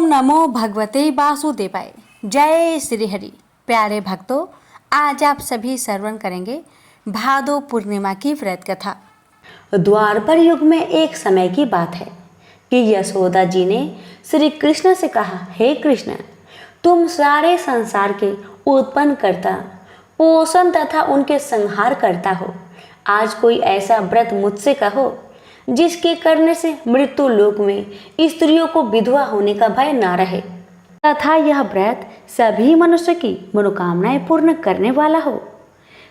ओम नमो भगवते वासुदेवाय। जय श्री हरि। प्यारे भक्तों, आज आप सभी श्रवण करेंगे भादो पूर्णिमा की व्रत कथा। द्वापर युग में एक समय की बात है कि यशोदा जी ने श्री कृष्ण से कहा, हे कृष्ण, तुम सारे संसार के उत्पन्न करता, पोषण तथा उनके संहार करता हो। आज कोई ऐसा व्रत मुझसे कहो जिसके करने से मृत्यु लोक में स्त्रियों को विधवा होने का भय ना रहे तथा यह व्रत सभी मनुष्य की मनोकामनाएं पूर्ण करने वाला हो।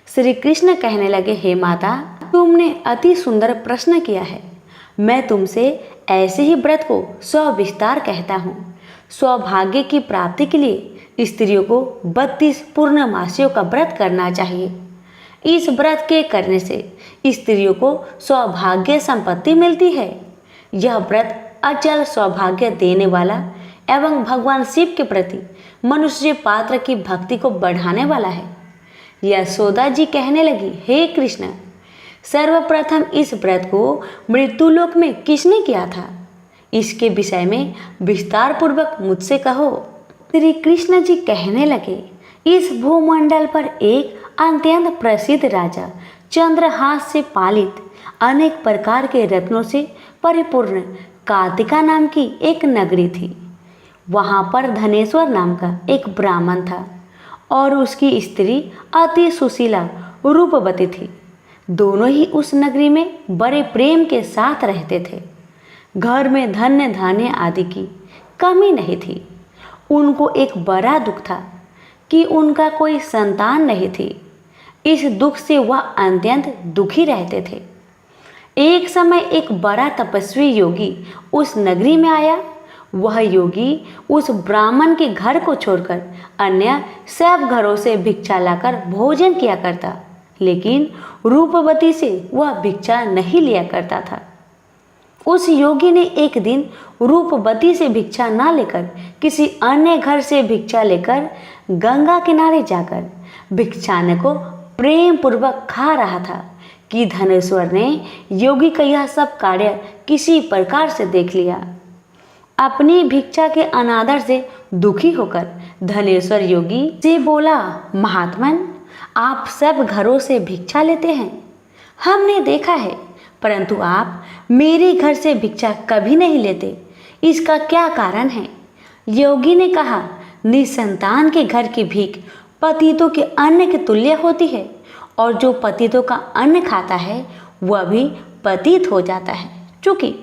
श्री कृष्ण कहने लगे, हे माता, तुमने अति सुंदर प्रश्न किया है। मैं तुमसे ऐसे ही व्रत को सविस्तार कहता हूँ। सौभाग्य की प्राप्ति के लिए स्त्रियों को 32 पूर्णमासियों का व्रत करना चाहिए। इस व्रत के करने से स्त्रियों को सौभाग्य संपत्ति मिलती है। यह व्रत अचल सौभाग्य देने वाला एवं भगवान शिव के प्रति मनुष्य पात्र की भक्ति को बढ़ाने वाला है। यशोदा जी कहने लगी, हे कृष्ण, सर्वप्रथम इस व्रत को मृत्युलोक में किसने किया था? इसके विषय में विस्तार पूर्वक मुझसे कहो। श्री कृष्ण जी कहने लगे, इस भूमंडल पर एक अत्यंत प्रसिद्ध राजा चंद्रहास से पालित अनेक प्रकार के रत्नों से परिपूर्ण कार्तिका नाम की एक नगरी थी। वहाँ पर धनेश्वर नाम का एक ब्राह्मण था और उसकी स्त्री अति सुशीला रूपवती थी। दोनों ही उस नगरी में बड़े प्रेम के साथ रहते थे। घर में धन्य धान्य आदि की कमी नहीं थी। उनको एक बड़ा दुख था कि उनका कोई संतान नहीं थी। इस दुख से वह अत्यंत दुखी रहते थे। एक समय एक बड़ा तपस्वी योगी उस नगरी में आया। वह योगी उस ब्राह्मण के घर को छोड़कर अन्य सब घरों से भिक्षा लाकर भोजन किया करता, लेकिन रूपवती से वह भिक्षा नहीं लिया करता था। उस योगी ने एक दिन रूपवती से भिक्षा ना लेकर किसी अन्य घर से भिक्षा लेकर गंगा किनारे जाकर भिक्षाने को प्रेम पूर्वक खा रहा था कि धनेश्वर ने योगी का यह सब कार्य किसी प्रकार से देख लिया। अपनी भिक्षा के अनादर से दुखी होकर धनेश्वर योगी से बोला, महात्मन, आप सब घरों से भिक्षा लेते हैं, हमने देखा है, परंतु आप मेरे घर से भिक्षा कभी नहीं लेते। इसका क्या कारण है? योगी ने कहा, निसंतान के घर की भीख पतितों के अन्न के तुल्य होती है और जो पतितों का अन्न खाता है वह भी पतित हो जाता है। चूँकि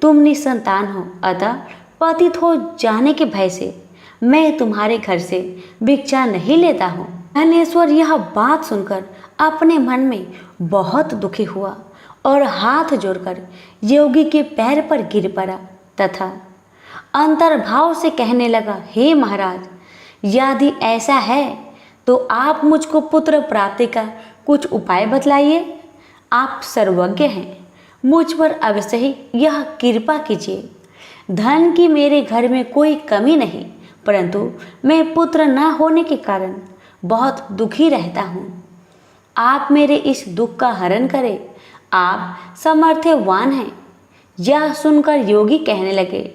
तुम निसंतान हो, अतः पतित हो जाने के भय से मैं तुम्हारे घर से भिक्षा नहीं लेता हूँ। धनेश्वर यह बात सुनकर अपने मन में बहुत दुखी हुआ और हाथ जोड़कर योगी के पैर पर गिर पड़ा तथा अंतर्भाव से कहने लगा, हे महाराज, यदि ऐसा है तो आप मुझको पुत्र प्राप्ति का कुछ उपाय बतलाइए। आप सर्वज्ञ हैं, मुझ पर अवश्य ही यह कृपा कीजिए। धन की मेरे घर में कोई कमी नहीं, परंतु मैं पुत्र न होने के कारण बहुत दुखी रहता हूँ। आप मेरे इस दुख का हरण करें, आप सामर्थ्यवान हैं। यह सुनकर योगी कहने लगे,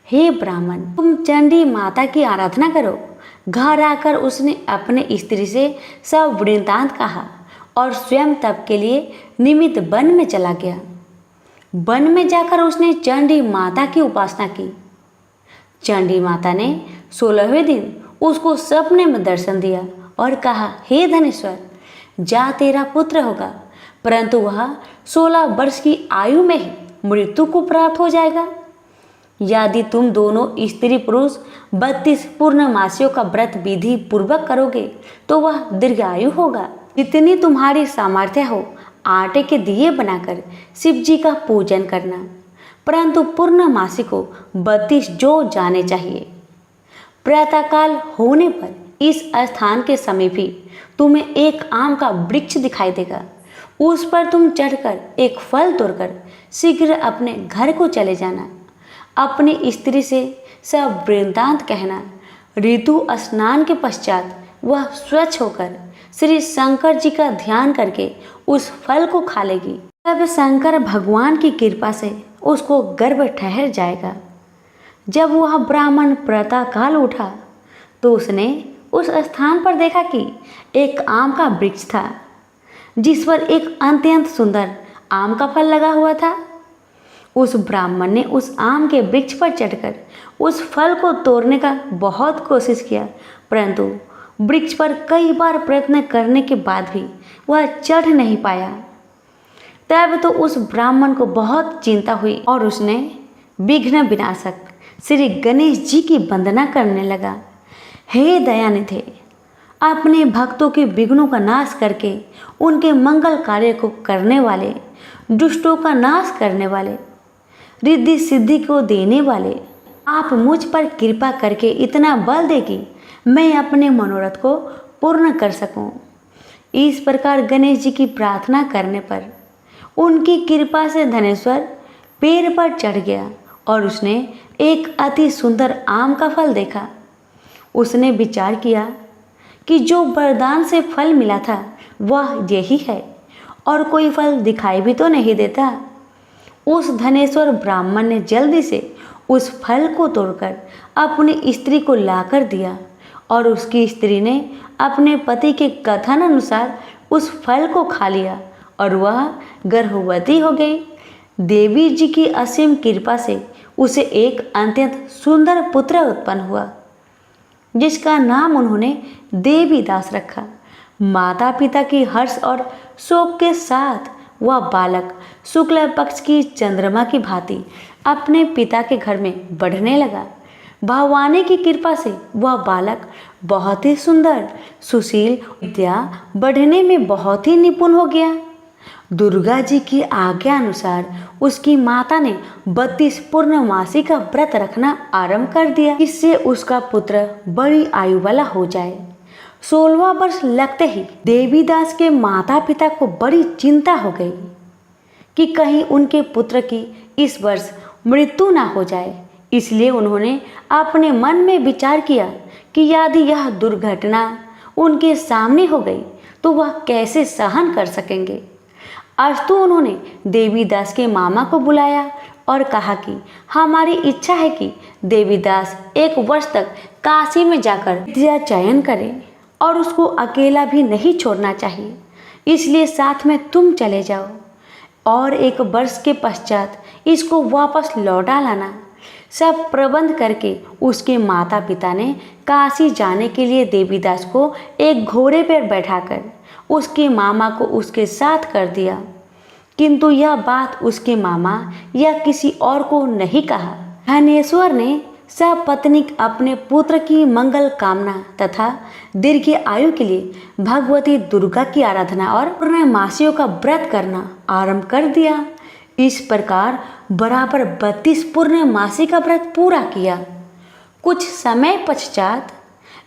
हे ब्राह्मण, तुम चंडी माता की आराधना करो। घर आकर उसने अपने स्त्री से सब वृत्तांत कहा और स्वयं तप के लिए निमित्त वन में चला गया। वन में जाकर उसने चंडी माता की उपासना की। चंडी माता ने 16वें दिन उसको सपने में दर्शन दिया और कहा, हे धनेश्वर, जा तेरा पुत्र होगा, परंतु वह 16 वर्ष की आयु में ही मृत्यु को प्राप्त हो जाएगा। यदि तुम दोनों स्त्री पुरुष 32 पूर्णमासियों का व्रत विधि पूर्वक करोगे तो वह दीर्घायु होगा। जितनी तुम्हारी सामर्थ्य हो, आटे के दिए बनाकर शिव जी का पूजन करना, परंतु पूर्णमासी को 32 जो जाने चाहिए। प्रातःकाल होने पर इस स्थान के समीप ही तुम्हें एक आम का वृक्ष दिखाई देगा। उस पर तुम चढ़कर एक फल तोड़कर शीघ्र अपने घर को चले जाना। अपनी स्त्री से सब वृत्तांत कहना। ऋतु स्नान के पश्चात वह स्वच्छ होकर श्री शंकर जी का ध्यान करके उस फल को खा लेगी। तब शंकर भगवान की कृपा से उसको गर्भ ठहर जाएगा। जब वह ब्राह्मण प्रातःकाल उठा तो उसने उस स्थान पर देखा कि एक आम का वृक्ष था जिस पर एक अत्यंत सुंदर आम का फल लगा हुआ था। उस ब्राह्मण ने उस आम के वृक्ष पर चढ़कर उस फल को तोड़ने का बहुत कोशिश किया, परंतु वृक्ष पर कई बार प्रयत्न करने के बाद भी वह चढ़ नहीं पाया। तब तो उस ब्राह्मण को बहुत चिंता हुई और उसने विघ्न विनाशक श्री गणेश जी की वंदना करने लगा। हे दयानिधे, अपने भक्तों के विघ्नों का नाश करके उनके मंगल कार्य को करने वाले, दुष्टों का नाश करने वाले, रिद्धि सिद्धि को देने वाले, आप मुझ पर कृपा करके इतना बल दे कि मैं अपने मनोरथ को पूर्ण कर सकूं। इस प्रकार गणेश जी की प्रार्थना करने पर उनकी कृपा से धनेश्वर पेड़ पर चढ़ गया और उसने एक अति सुंदर आम का फल देखा। उसने विचार किया कि जो वरदान से फल मिला था वह यही है और कोई फल दिखाई भी तो नहीं देता। उस धनेश्वर ब्राह्मण ने जल्दी से उस फल को तोड़कर अपनी स्त्री को लाकर दिया और उसकी स्त्री ने अपने पति के कथन अनुसार उस फल को खा लिया और वह गर्भवती हो गई। देवी जी की असीम कृपा से उसे एक अत्यंत सुंदर पुत्र उत्पन्न हुआ जिसका नाम उन्होंने देवीदास रखा। माता पिता की हर्ष और शोक के साथ वह बालक शुक्ल पक्ष की चंद्रमा की भांति अपने पिता के घर में बढ़ने लगा। भगवान की कृपा से वह बालक बहुत ही सुंदर, सुशील, विद्या बढ़ने में बहुत ही निपुण हो गया। दुर्गा जी की आज्ञा अनुसार उसकी माता ने 32 पूर्णमासी का व्रत रखना आरंभ कर दिया, इससे उसका पुत्र बड़ी आयु वाला हो जाए। 16वां वर्ष लगते ही देवीदास के माता पिता को बड़ी चिंता हो गई कि कहीं उनके पुत्र की इस वर्ष मृत्यु ना हो जाए। इसलिए उन्होंने अपने मन में विचार किया कि यदि यह दुर्घटना उनके सामने हो गई तो वह कैसे सहन कर सकेंगे। अस्तु उन्होंने देवीदास के मामा को बुलाया और कहा कि हमारी इच्छा है कि देवीदास 1 वर्ष तक काशी में जाकर विद्या चयन करे और उसको अकेला भी नहीं छोड़ना चाहिए, इसलिए साथ में तुम चले जाओ और 1 वर्ष के पश्चात इसको वापस लौटा लाना। सब प्रबंध करके उसके माता पिता ने काशी जाने के लिए देवीदास को एक घोड़े पर बैठाकर उसके मामा को उसके साथ कर दिया, किंतु यह बात उसके मामा या किसी और को नहीं कहा। धनेश्वर ने सपत्नीक अपने पुत्र की मंगल कामना तथा दीर्घ आयु के लिए भगवती दुर्गा की आराधना और पूर्णमासियों का व्रत करना आरंभ कर दिया। इस प्रकार बराबर 32 पूर्णमासी का व्रत पूरा किया। कुछ समय पश्चात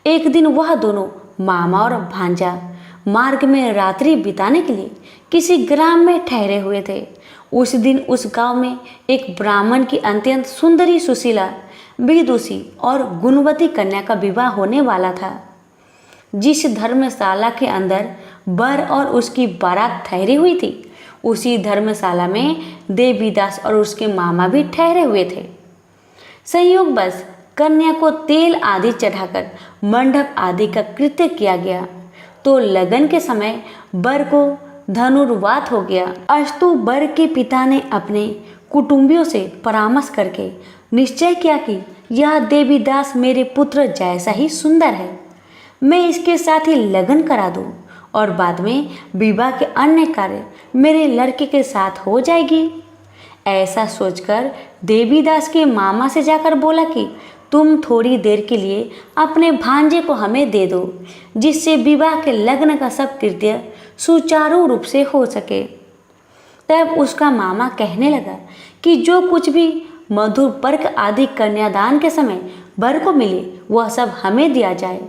एक दिन वह दोनों मामा और भांजा मार्ग में रात्रि बिताने के लिए किसी ग्राम में ठहरे हुए थे। उस दिन उस गांव में एक ब्राह्मण की अत्यंत सुंदरी, सुशीला, विदुषी और गुणवती कन्या का विवाह होने वाला था। जिस धर्मशाला के अंदर वर और उसकी बारात ठहरी हुई थी, उसी धर्मशाला में देवीदास और उसके मामा भी ठहरे हुए थे। संयोगवश कन्या को तेल आदि चढ़ाकर मंडप आदि का कृत्य किया गया तो लगन के समय वर को धनुर्वात हो गया। अस्तु वर के पिता ने अपने कुटुंबियों से परामर्श करके निश्चय किया कि यह देवीदास मेरे पुत्र जैसा ही सुंदर है, मैं इसके साथ ही लगन करा दूं और बाद में विवाह के अन्य कार्य मेरे लड़के के साथ हो जाएगी। ऐसा सोचकर देवीदास के मामा से जाकर बोला कि तुम थोड़ी देर के लिए अपने भांजे को हमें दे दो, जिससे विवाह के लग्न का सब कृत्य सुचारू रूप से हो सके। तब उसका मामा कहने लगा कि जो कुछ भी मधुर पर्क आदि कन्यादान के समय वर को मिले वह सब हमें दिया जाए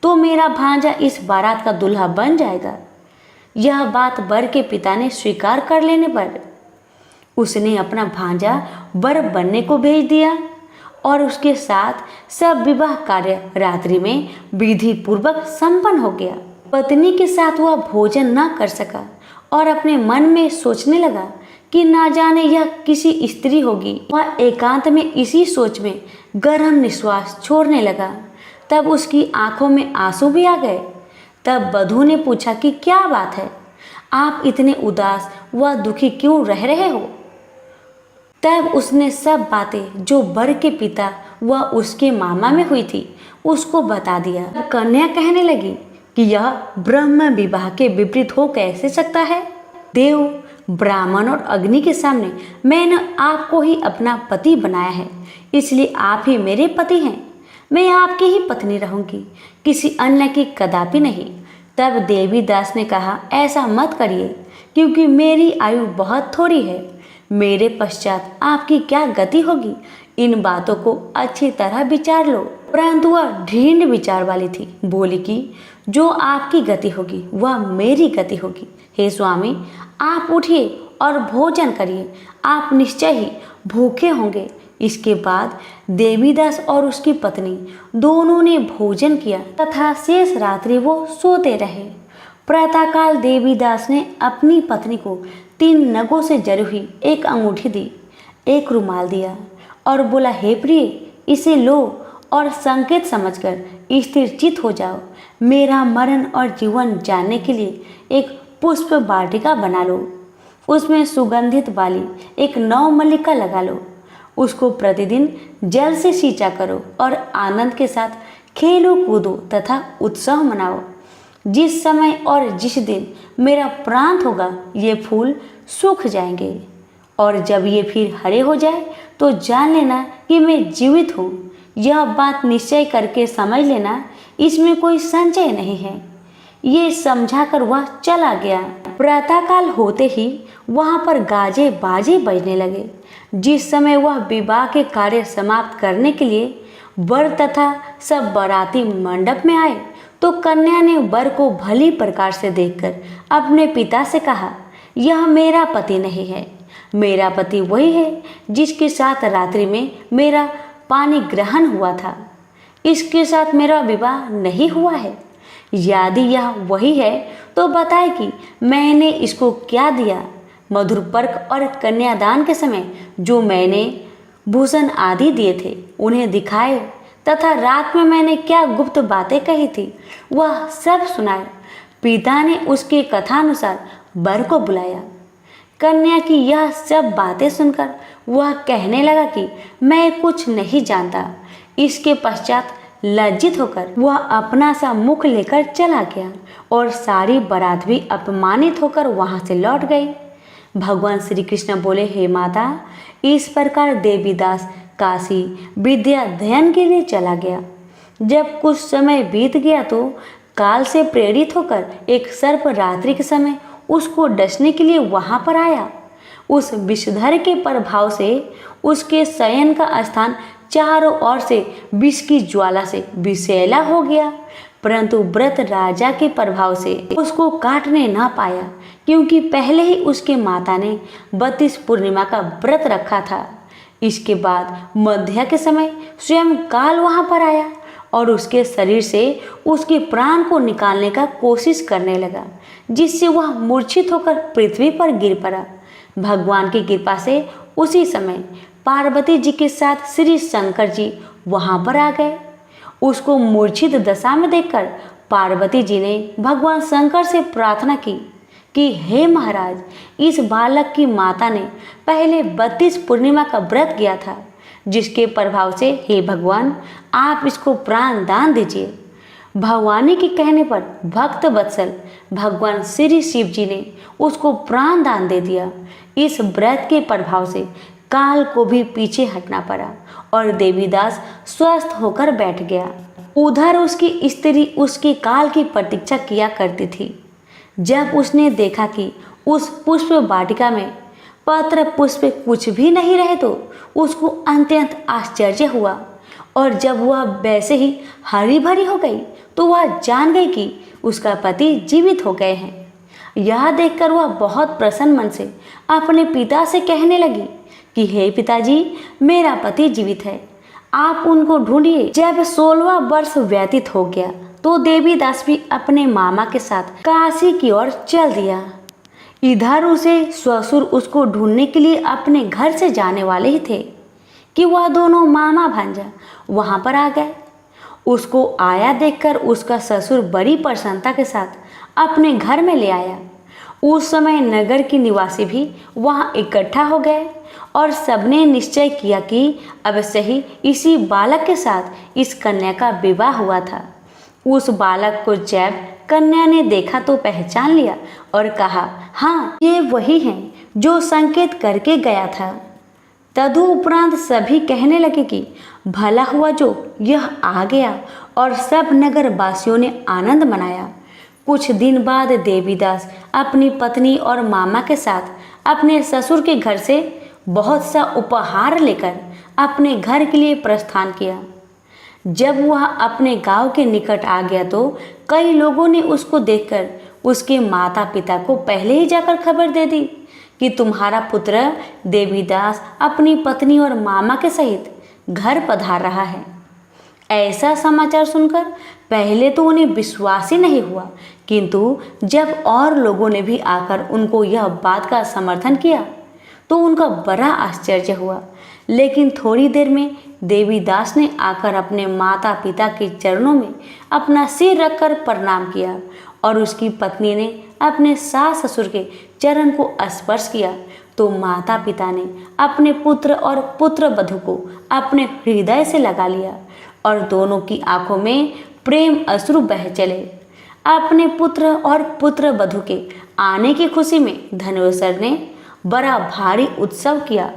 तो मेरा भांजा इस बारात का दूल्हा बन जाएगा। यह बात वर के पिता ने स्वीकार कर लेने पर उसने अपना भांजा वर बनने को भेज दिया और उसके साथ सब विवाह कार्य रात्रि में विधि पूर्वक संपन्न हो गया। पत्नी के साथ वह भोजन न कर सका और अपने मन में सोचने लगा कि ना जाने यह किसी स्त्री होगी। वह एकांत में इसी सोच में गर्म निश्वास छोड़ने लगा। तब उसकी आंखों में आंसू भी आ गए। तब वधू ने पूछा कि क्या बात है, आप इतने उदास व दुखी क्यों रह रहे हो? तब उसने सब बातें जो वर के पिता व उसके मामा में हुई थी उसको बता दिया। कन्या कहने लगी कि यह ब्रह्म विवाह के विपरीत हो कैसे सकता है? देव, ब्राह्मण और अग्नि के सामने मैंने आपको ही अपना पति बनाया है, इसलिए आप ही मेरे पति हैं। मैं आपकी ही पत्नी रहूंगी, किसी अन्य की कदापि नहीं। तब देवीदास ने कहा, ऐसा मत करिए, क्योंकि मेरी आयु बहुत थोड़ी है। मेरे पश्चात आपकी क्या गति होगी, इन बातों को अच्छी तरह विचार लो। परंतु वह ढीठ विचार वाली थी। बोली कि जो आपकी गति होगी वह मेरी गति होगी। हे स्वामी, आप उठिए और भोजन करिए, आप निश्चय ही भूखे होंगे। इसके बाद देवीदास और उसकी पत्नी दोनों ने भोजन किया तथा शेष रात्रि वो सोते रहे। प्रातःकाल देवीदास ने अपनी पत्नी को 3 नगों से जड़ी हुई एक अंगूठी दी, एक रुमाल दिया और बोला, हे प्रिय, इसे लो और संकेत समझकर स्थिर चित हो जाओ। मेरा मरण और जीवन जानने के लिए एक पुष्प वाटिका बना लो, उसमें सुगंधित वाली एक नवमल्लिका लगा लो। उसको प्रतिदिन जल से सींचा करो और आनंद के साथ खेलो कूदो तथा उत्सव मनाओ। जिस समय और जिस दिन मेरा प्रांत होगा ये फूल सूख जाएंगे, और जब ये फिर हरे हो जाए तो जान लेना कि मैं जीवित हूँ। यह बात निश्चय करके समझ लेना, इसमें कोई संशय नहीं है। ये समझाकर वह चला गया। प्रातःकाल होते ही वहाँ पर गाजे बाजे बजने लगे। जिस समय वह विवाह के कार्य समाप्त करने के लिए वर तथा सब बाराती मंडप में आए तो कन्या ने वर को भली प्रकार से देखकर अपने पिता से कहा, यह मेरा पति नहीं है। मेरा पति वही है जिसके साथ रात्रि में मेरा पानी ग्रहण हुआ था। इसके साथ मेरा विवाह नहीं हुआ है। यदि यह वही है तो बताए कि मैंने इसको क्या दिया। मधुर पर्क और कन्यादान के समय जो मैंने भूषण आदि दिए थे उन्हें दिखाए तथा रात में मैंने क्या गुप्त बातें कही थी वह सब सुनाए। पिता ने उसके कथानुसार वर को बुलाया। कन्या की यह सब बातें सुनकर वह कहने लगा कि मैं कुछ नहीं जानता। इसके पश्चात लज्जित होकर वह अपना सा मुख लेकर चला गया और सारी बारात भी अपमानित होकर वहां से लौट गई। भगवान श्री कृष्ण बोले, हे माता, इस प्रकार देवीदास काशी विद्या अध्ययन के लिए चला गया। जब कुछ समय बीत गया तो काल से प्रेरित होकर एक सर्प रात्रि के समय उसको डसने के लिए वहां पर आया। उस विषधर के प्रभाव से उसके शयन का स्थान चारों ओर से विष की ज्वाला से विषैला हो गया, परंतु व्रत राजा के प्रभाव से उसको काटने ना पाया, क्योंकि पहले ही उसके माता ने 32 पूर्णिमा का व्रत रखा था। इसके बाद मध्या के समय स्वयं काल वहां पर आया और उसके शरीर से उसके प्राण को निकालने का कोशिश करने लगा, जिससे वह मूर्छित होकर पृथ्वी पर गिर पड़ा। भगवान की कृपा से उसी समय पार्वती जी के साथ श्री शंकर जी वहां पर आ गए। उसको मूर्छित दशा में देखकर पार्वती जी ने भगवान शंकर से प्रार्थना की कि हे महाराज, इस बालक की माता ने पहले 32 पूर्णिमा का व्रत किया था, जिसके प्रभाव से हे भगवान आप इसको प्राण दान दीजिए। भगवानी के कहने पर भक्त वत्सल भगवान श्री शिव जी ने उसको प्राण दान दे दिया। इस व्रत के प्रभाव से काल को भी पीछे हटना पड़ा और देवीदास स्वस्थ होकर बैठ गया। उधर उसकी स्त्री उसके काल की प्रतीक्षा किया करती थी। जब उसने देखा कि उस पुष्प वाटिका में पत्र पुष्प कुछ भी नहीं रहे तो उसको अत्यंत आश्चर्य हुआ, और जब वह वैसे ही हरी भरी हो गई तो वह जान गई कि उसका पति जीवित हो गए हैं। यह देखकर वह बहुत प्रसन्न मन से अपने पिता से कहने लगी कि हे पिताजी, मेरा पति जीवित है, आप उनको ढूंढिए। जब 16वां वर्ष व्यतीत हो गया तो देवीदास भी अपने मामा के साथ काशी की ओर चल दिया। इधर उसे ससुर उसको ढूंढने के लिए अपने घर से जाने वाले ही थे कि वह दोनों मामा भांजा वहां पर आ गए। उसको आया देखकर उसका ससुर बड़ी प्रसन्नता के साथ अपने घर में ले आया। उस समय नगर के निवासी भी वहां इकट्ठा हो गए और सबने निश्चय किया कि अवश्य ही इसी बालक के साथ इस कन्या का विवाह हुआ था। उस बालक को जब कन्या ने देखा तो पहचान लिया और कहा, हाँ, ये वही है जो संकेत करके गया था। तदुपरांत सभी कहने लगे कि भला हुआ जो यह आ गया, और सब नगर वासियों ने आनंद मनाया। कुछ दिन बाद देवीदास अपनी पत्नी और मामा के साथ अपने ससुर के घर से बहुत सा उपहार लेकर अपने घर के लिए प्रस्थान किया। जब वह अपने गांव के निकट आ गया तो कई लोगों ने उसको देखकर उसके माता पिता को पहले ही जाकर खबर दे दी कि तुम्हारा पुत्र देवीदास अपनी पत्नी और मामा के सहित घर पधार रहा है। ऐसा समाचार सुनकर पहले तो उन्हें विश्वास ही नहीं हुआ, किंतु जब और लोगों ने भी आकर उनको यह बात का समर्थन किया तो उनका बड़ा आश्चर्य हुआ। लेकिन थोड़ी देर में देवीदास ने आकर अपने माता पिता के चरणों में अपना सिर रखकर प्रणाम किया और उसकी पत्नी ने अपने सास ससुर के चरण को स्पर्श किया तो माता पिता ने अपने पुत्र और पुत्र वधू को अपने हृदय से लगा लिया और दोनों की आंखों में प्रेम अश्रु बह चले। अपने पुत्र और पुत्र वधू के आने की खुशी में धनेश्वर ने बड़ा भारी उत्सव किया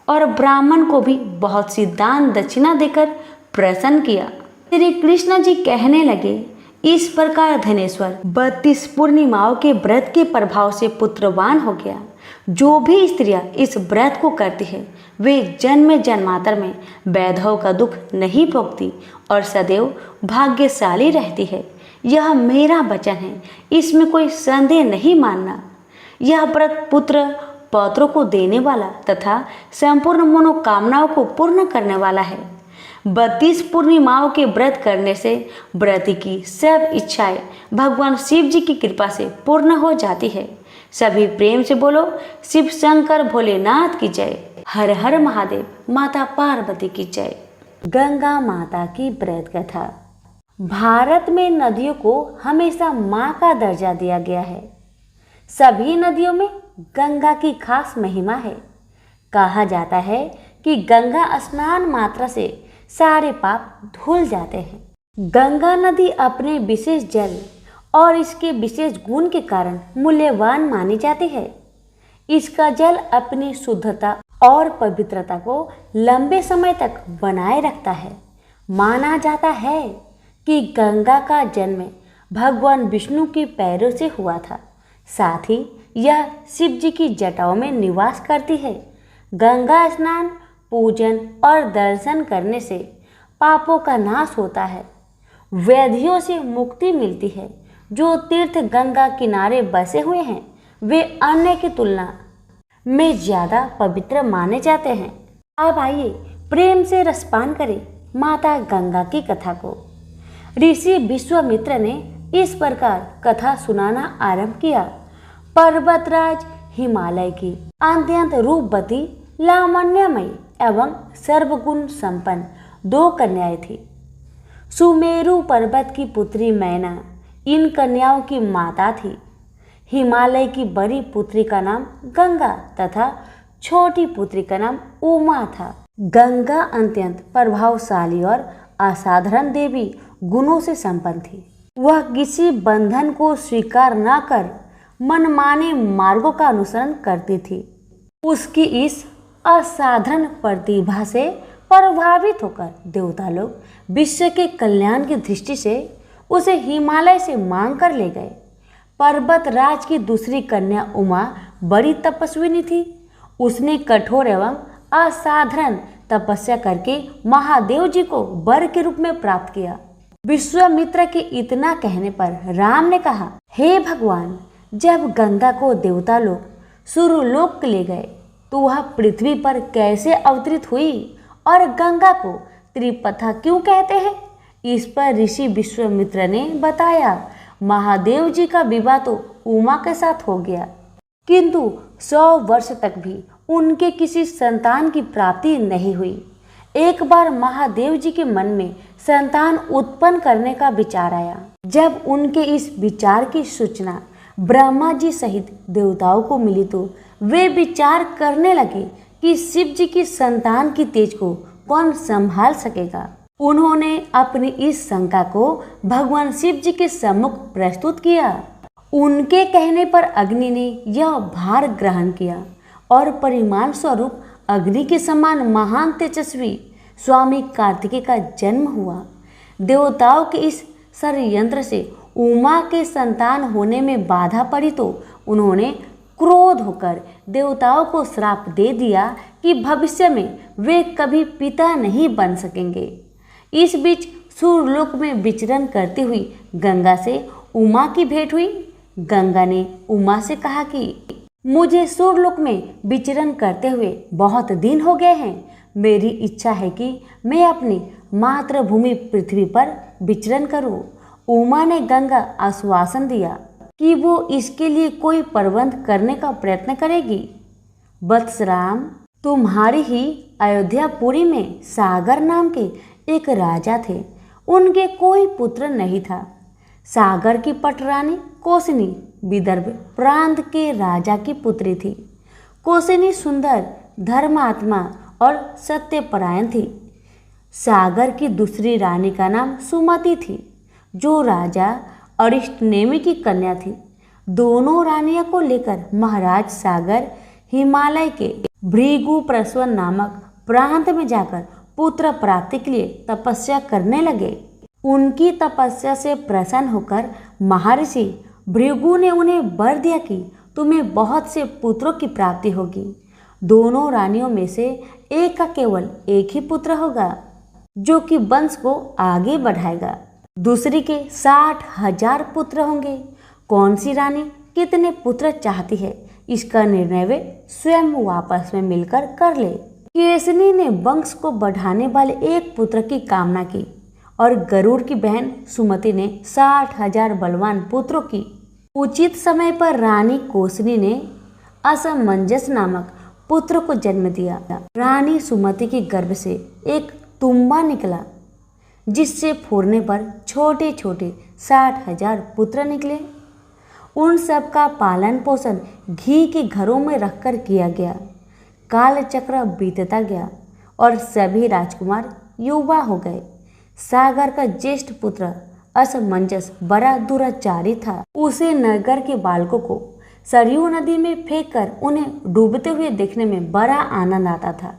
और ब्राह्मण को भी बहुत सी दान दक्षिणा देकर प्रसन्न किया। श्री कृष्ण जी कहने लगे, इस प्रकार धनेश्वर 32 पूर्णिमाओं के व्रत के प्रभाव से पुत्रवान हो गया। जो भी स्त्रियां इस व्रत को करती है वे जन्म जन्मांतर में वैधव का दुख नहीं भोगती और सदैव भाग्यशाली रहती है। यह मेरा वचन है, इसमें कोई संदेह नहीं मानना। यह व्रत पुत्र पौत्रों को देने वाला तथा संपूर्ण मनोकामनाओं को पूर्ण करने वाला है। 32 पूर्णिमाओं के व्रत करने से व्रती की सब इच्छाएं भगवान शिव जी की कृपा से पूर्ण हो जाती है। सभी प्रेम से बोलो, शिव शंकर भोलेनाथ की जय। हर हर महादेव, माता पार्वती की जय। गंगा माता की व्रत कथा। भारत में नदियों को हमेशा माँ का दर्जा दिया गया है। सभी नदियों में गंगा की खास महिमा है। कहा जाता है कि गंगा स्नान मात्रा से सारे पाप धुल जाते हैं। गंगा नदी अपने विशेष जल और इसके विशेष गुण के कारण मूल्यवान मानी जाती है। इसका जल अपनी शुद्धता और पवित्रता को लंबे समय तक बनाए रखता है। माना जाता है कि गंगा का जन्म भगवान विष्णु के पैरों से हुआ था। साथ ही यह शिव जी की जटाओं में निवास करती है। गंगा स्नान, पूजन और दर्शन करने से पापों का नाश होता है, व्याधियों से मुक्ति मिलती है। जो तीर्थ गंगा किनारे बसे हुए हैं वे अन्य की तुलना में ज्यादा पवित्र माने जाते हैं। अब आइए प्रेम से रसपान करें माता गंगा की कथा को। ऋषि विश्वामित्र ने इस प्रकार कथा सुनाना आरंभ किया। पर्वतराज हिमालय की अत्यंत रूपवती, लावण्यमयी एवं सर्वगुण संपन्न 2 कन्याएं थी। सुमेरु पर्वत की पुत्री मैना इन कन्याओं की माता थी। हिमालय की बड़ी पुत्री का नाम गंगा तथा छोटी पुत्री का नाम उमा था। गंगा अत्यंत प्रभावशाली और असाधारण देवी गुणों से संपन्न थी। वह किसी बंधन को स्वीकार न कर मनमाने मार्गों का अनुसरण करती थी। उसकी इस असाधारण प्रतिभा से प्रभावित होकर देवता लोग विश्व के कल्याण की दृष्टि से उसे हिमालय से मांग कर ले गए। पर्वतराज की दूसरी कन्या उमा बड़ी तपस्विनी थी। उसने कठोर एवं असाधारण तपस्या करके महादेव जी को वर के रूप में प्राप्त किया। विश्वामित्र के इतना कहने पर राम ने कहा, हे भगवान, जब गंगा को देवता लोग सूर्यलोक ले गए तो वह पृथ्वी पर कैसे अवतरित हुई और गंगा को त्रिपथा क्यों कहते हैं? इस पर ऋषि विश्वामित्र ने बताया, महादेव जी का विवाह तो उमा के साथ हो गया, किंतु 100 वर्ष तक भी उनके किसी संतान की प्राप्ति नहीं हुई। एक बार महादेव जी के मन में संतान उत्पन्न करने का विचार आया। जब उनके इस विचार की सूचना ब्रह्मा जी सहित देवताओं को मिली तो वे विचार करने लगे कि शिव जी की संतान की तेज को कौन संभाल सकेगा। उन्होंने अपनी इस शंका को भगवान शिव जी के सम्मुख प्रस्तुत किया। उनके कहने पर अग्नि ने यह भार ग्रहण किया और परिमाण स्वरूप अग्नि के समान महान तेजस्वी स्वामी कार्तिकेय का जन्म हुआ। देवताओं के इस षड्यंत्र से उमा के संतान होने में बाधा पड़ी तो उन्होंने क्रोध होकर देवताओं को श्राप दे दिया कि भविष्य में वे कभी पिता नहीं बन सकेंगे। इस बीच सूर्यलोक में विचरण करती हुई गंगा से उमा की भेंट हुई। गंगा ने उमा से कहा कि मुझे सूर्यलोक में विचरण करते हुए बहुत दिन हो गए हैं। मेरी इच्छा है कि मैं अपनी मातृभूमि पृथ्वी पर विचरण करूं। उमा ने गंगा आश्वासन दिया कि वो इसके लिए कोई प्रबंध करने का प्रयत्न करेगी। वत्सराम, तुम्हारी ही अयोध्यापुरी में सागर नाम के एक राजा थे। उनके कोई पुत्र नहीं था। सागर की पटरानी कोसनी विदर्भ प्रांत के राजा की पुत्री थी। कोसनी सुंदर, धर्मात्मा और सत्यपरायण थी। सागर की दूसरी रानी का नाम सुमति थी, जो राजा अरिष्टनेमि की कन्या थी। दोनों रानियों को लेकर महाराज सागर हिमालय के भृगुप्रस्वन नामक प्रांत में जाकर पुत्र प्राप्ति के लिए तपस्या करने लगे। उनकी तपस्या से प्रसन्न होकर महर्षि भृगु ने उन्हें वर दिया कि तुम्हें बहुत से पुत्रों की प्राप्ति होगी। दोनों रानियों में से एक का केवल एक ही पुत्र होगा, जो कि वंश को आगे बढ़ाएगा। दूसरी के 60,000 पुत्र होंगे। कौन सी रानी कितने पुत्र चाहती है, इसका निर्णय वे स्वयं आपस में मिलकर कर ले। केसनी ने वंश को बढ़ाने वाले एक पुत्र की कामना की और गरुड़ की बहन सुमति ने 60,000 बलवान पुत्रों की। उचित समय पर रानी कोसनी ने असमंजस नामक पुत्र को जन्म दिया। रानी सुमति के गर्भ से एक तुम्बा निकला, जिससे फोड़ने पर छोटे छोटे 60,000 पुत्र निकले। उन सब का पालन पोषण घी के घरों में रखकर किया गया। काल चक्र बीतता गया और सभी राजकुमार युवा हो गए। सागर का ज्येष्ठ पुत्र असमंजस बड़ा दुराचारी था। उसे नगर के बालकों को सरयू नदी में फेंककर उन्हें डूबते हुए देखने में बड़ा आनंद आता था।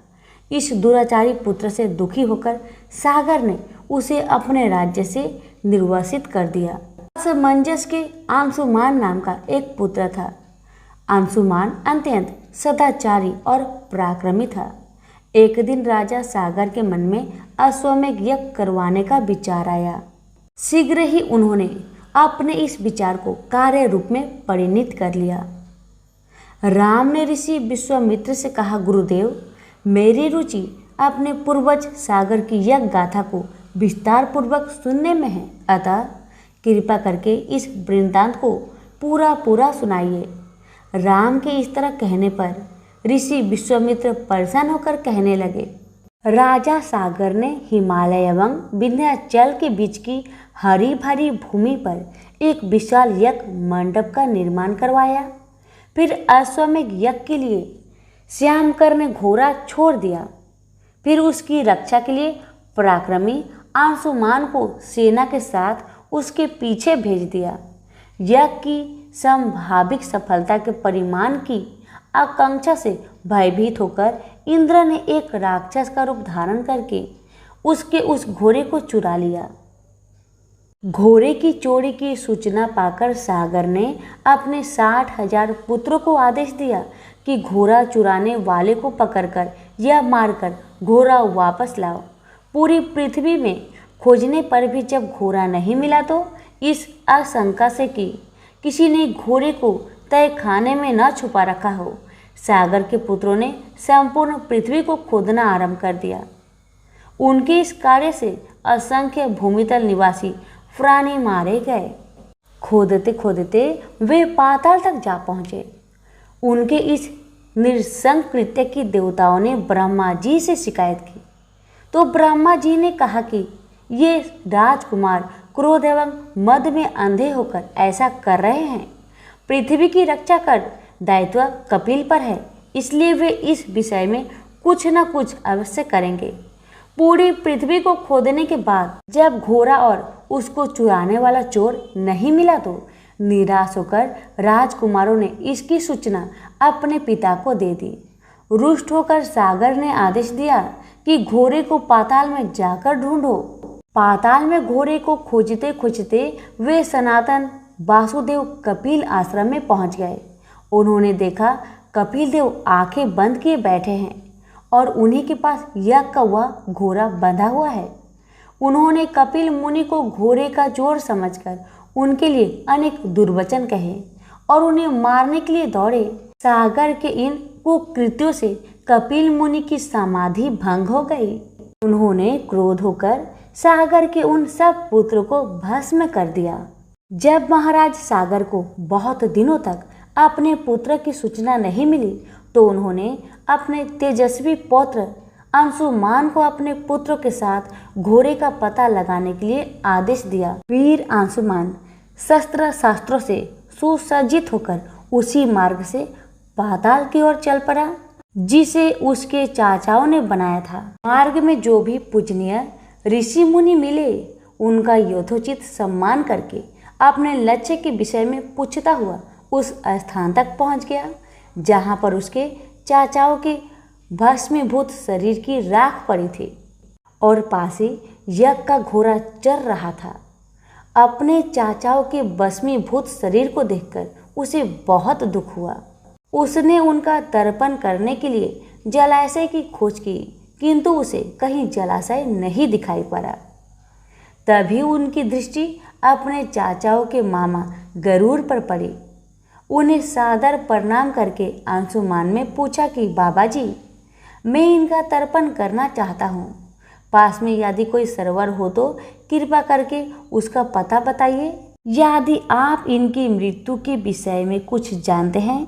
इस दुराचारी पुत्र से दुखी होकर सागर ने उसे अपने राज्य से निर्वासित कर दिया। असमंजस के अंशुमान नाम का एक पुत्र था। अंशुमान अत्यंत सदाचारी और पराक्रमी था। एक दिन राजा सागर के मन में अश्वमेध यज्ञ करवाने का विचार आया। शीघ्र ही उन्होंने अपने इस विचार को कार्य रूप में परिणित कर लिया। राम ने ऋषि विश्वामित्र से कहा, गुरुदेव, मेरी रुचि अपने पूर्वज सागर की यज्ञ गाथा को विस्तार पूर्वक सुनने में है, अतः कृपा करके इस वृत्तांत को पूरा सुनाइए। राम के इस तरह कहने पर ऋषि विश्वामित्र परेशान होकर कहने लगे, राजा सागर ने हिमालय एवं विंध्याचल के बीच की हरी भरी भूमि पर एक विशाल यज्ञ मंडप का निर्माण करवाया। फिर अश्वमेध यज्ञ के लिए श्यामकर ने घोड़ा छोड़ दिया। फिर उसकी रक्षा के लिए पराक्रमी अंशुमान को सेना के साथ उसके पीछे भेज दिया। यज्ञ की संभावित सफलता के परिमाण की आकांक्षा से भयभीत होकर इंद्र ने एक राक्षस का रूप धारण करके उसके उस घोड़े को चुरा लिया। घोड़े की चोरी की सूचना पाकर सागर ने अपने 60,000 पुत्रों को आदेश दिया कि घोड़ा चुराने वाले को पकड़कर या मारकर घोड़ा वापस लाओ। पूरी पृथ्वी में खोजने पर भी जब घोड़ा नहीं मिला तो इस आशंका से कि किसी ने घोड़े को तय खाने में न छुपा रखा हो, सागर के पुत्रों ने संपूर्ण पृथ्वी को खोदना आरंभ कर दिया। उनके इस कार्य से असंख्य भूमितल निवासी प्राणी मारे गए। खोदते खोदते वे पाताल तक जा पहुँचे। उनके इस नृशंस कृत्य की देवताओं ने ब्रह्मा जी से शिकायत की। तो ब्रह्मा जी ने कहा कि ये राजकुमार क्रोध एवं मद में अंधे होकर ऐसा कर रहे हैं। पृथ्वी की रक्षा कर दायित्व कपिल पर है, इसलिए वे इस विषय में कुछ न कुछ अवश्य करेंगे। पूरी पृथ्वी को खोदने के बाद जब घोड़ा और उसको चुराने वाला चोर नहीं मिला तो निराश होकर राजकुमारों ने इसकी सूचना अपने पिता को दे दी। रुष्ट होकर सागर ने आदेश दिया कि घोड़े को पाताल में जाकर ढूंढो। पाताल में घोड़े को खोजते खोजते वे सनातन वासुदेव कपिल आश्रम में पहुंच गए। उन्होंने देखा कपिल देव आंखें बंद किए बैठे हैं और उन्हीं के पास यज्ञ का वह घोड़ा बंधा हुआ है। उन्होंने कपिल मुनि को घोड़े का चोर समझकर उनके लिए अनेक दुर्वचन कहे और उन्हें मारने के लिए दौड़े। सागर के इन कुकृत्यों से कपिल मुनि की समाधि भंग हो गई। उन्होंने क्रोध होकर सागर के उन सब पुत्रों को भस्म कर दिया। जब महाराज सागर को बहुत दिनों तक अपने पुत्र की सूचना नहीं मिली तो उन्होंने अपने तेजस्वी पौत्र अंशुमान को अपने पुत्रों के साथ घोड़े का पता लगाने के लिए आदेश दिया। वीर अंशुमान शस्त्र शास्त्रों से सुसज्जित होकर उसी मार्ग से पाताल की ओर चल पड़ा जिसे उसके चाचाओं ने बनाया था। मार्ग में जो भी पूजनीय ऋषि मुनि मिले उनका यथोचित सम्मान करके अपने लक्ष्य के विषय में पूछता हुआ उस स्थान तक पहुंच गया जहां पर उसके चाचाओं के भस्मीभूत शरीर की राख पड़ी थी और पास ही यज्ञ का घोड़ा चर रहा था। अपने चाचाओं के भस्मीभूत शरीर को देखकर उसे बहुत दुख हुआ। उसने उनका तर्पण करने के लिए जलाशय की खोज की किंतु उसे कहीं जलाशय नहीं दिखाई पड़ा। तभी उनकी दृष्टि अपने चाचाओं के मामा गरुड़ पर पड़ी। उन्हें सादर प्रणाम करके अंशुमान ने पूछा कि बाबा जी, मैं इनका तर्पण करना चाहता हूँ। पास में यदि कोई सरोवर हो तो कृपा करके उसका पता बताइए। यदि आप इनकी मृत्यु के विषय में कुछ जानते हैं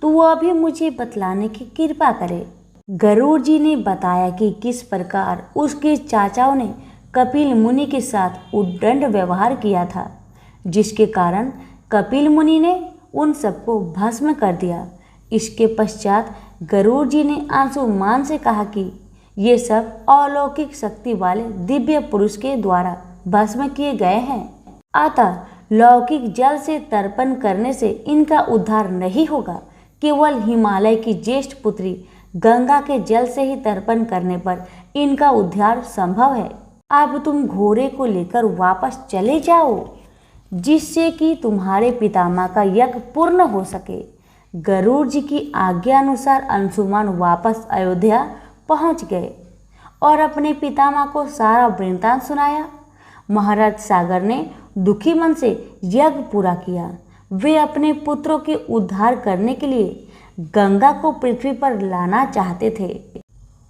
तो वह भी मुझे बतलाने की कृपा करें। गरुड़ जी ने बताया कि किस प्रकार उसके चाचाओं ने कपिल मुनि के साथ उद्दंड व्यवहार किया था, जिसके कारण कपिल मुनि ने उन सबको भस्म कर दिया। इसके पश्चात गरुड़ जी ने अंशुमान से कहा कि ये सब अलौकिक शक्ति वाले दिव्य पुरुष के द्वारा भस्म किए गए हैं, अतः लौकिक जल से तर्पण करने से इनका उद्धार नहीं होगा। केवल हिमालय की ज्येष्ठ पुत्री गंगा के जल से ही तर्पण करने पर इनका उद्धार संभव है। अब तुम घोड़े को लेकर वापस चले जाओ जिससे कि तुम्हारे पितामह का यज्ञ पूर्ण हो सके। गरुड़ जी की आज्ञा अनुसार अंशुमान वापस अयोध्या पहुंच गए और अपने पितामह को सारा वृत्तांत सुनाया। महाराज सागर ने दुखी मन से यज्ञ पूरा किया। वे अपने पुत्रों के उद्धार करने के लिए गंगा को पृथ्वी पर लाना चाहते थे,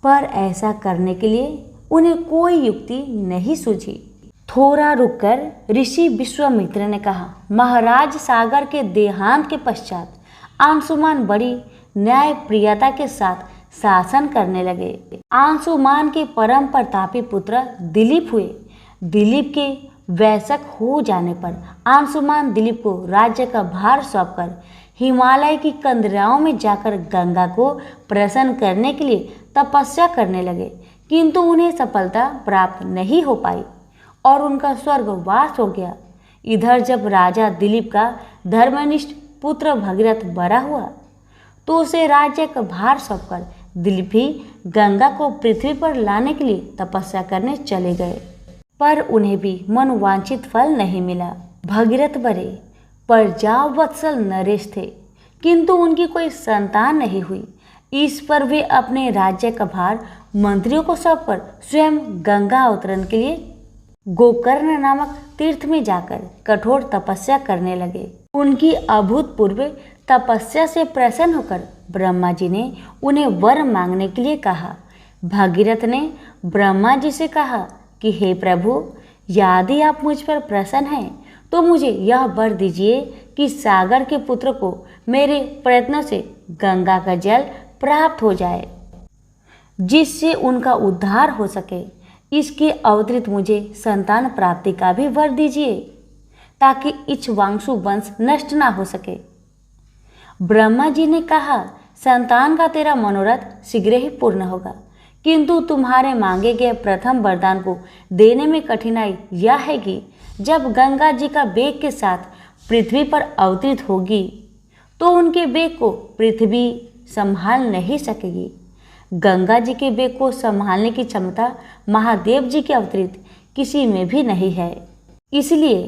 पर ऐसा करने के लिए उन्हें कोई युक्ति नहीं सूझी। थोड़ा रुककर ऋषि विश्वामित्र ने कहा, महाराज सागर के देहांत के पश्चात अंशुमान बड़ी न्याय प्रियता के साथ शासन करने लगे। अंशुमान के परम प्रतापी पुत्र दिलीप हुए। दिलीप के वयस्क हो जाने पर अंशुमान दिलीप को राज्य का भार सौंपकर हिमालय की कंदराओं में जाकर गंगा को प्रसन्न करने के लिए तपस्या करने लगे, किंतु उन्हें सफलता प्राप्त नहीं हो पाई और उनका स्वर्गवास हो गया। इधर जब राजा दिलीप का धर्मनिष्ठ पुत्र भगीरथ बड़ा हुआ तो उसे राज्य का भार सौंपकर दिलीप ही गंगा को पृथ्वी पर लाने के लिए तपस्या करने चले गए, पर उन्हें भी मनोवांछित फल नहीं मिला। भगीरथ बड़े प्रजावत्सल नरेश थे, किंतु उनकी कोई संतान नहीं हुई। इस पर वे अपने राज्य का भार मंत्रियों को सौंपकर स्वयं गंगा अवतरण के लिए गोकर्ण नामक तीर्थ में जाकर कठोर तपस्या करने लगे। उनकी अभूतपूर्व तपस्या से प्रसन्न होकर ब्रह्मा जी ने उन्हें वर मांगने के लिए कहा। भगीरथ ने ब्रह्मा जी से कहा कि हे प्रभु, यदि आप मुझ पर प्रसन्न हैं तो मुझे यह वर दीजिए कि सागर के पुत्र को मेरे प्रयत्नों से गंगा का जल प्राप्त हो जाए। जिससे उनका उद्धार हो सके। इसके अवतरित मुझे संतान प्राप्ति का भी वर दीजिए, ताकि इक्ष्वाकु वंश नष्ट ना हो सके। ब्रह्मा जी ने कहा, संतान का तेरा मनोरथ शीघ्र ही पूर्ण होगा, किंतु तुम्हारे मांगे गए प्रथम वरदान को देने में कठिनाई यह है कि जब गंगा जी का वेग के साथ पृथ्वी पर अवतरित होगी तो उनके वेग को पृथ्वी संभाल नहीं सकेगी। गंगा जी के वेग को संभालने की क्षमता महादेव जी के अवतरित किसी में भी नहीं है, इसलिए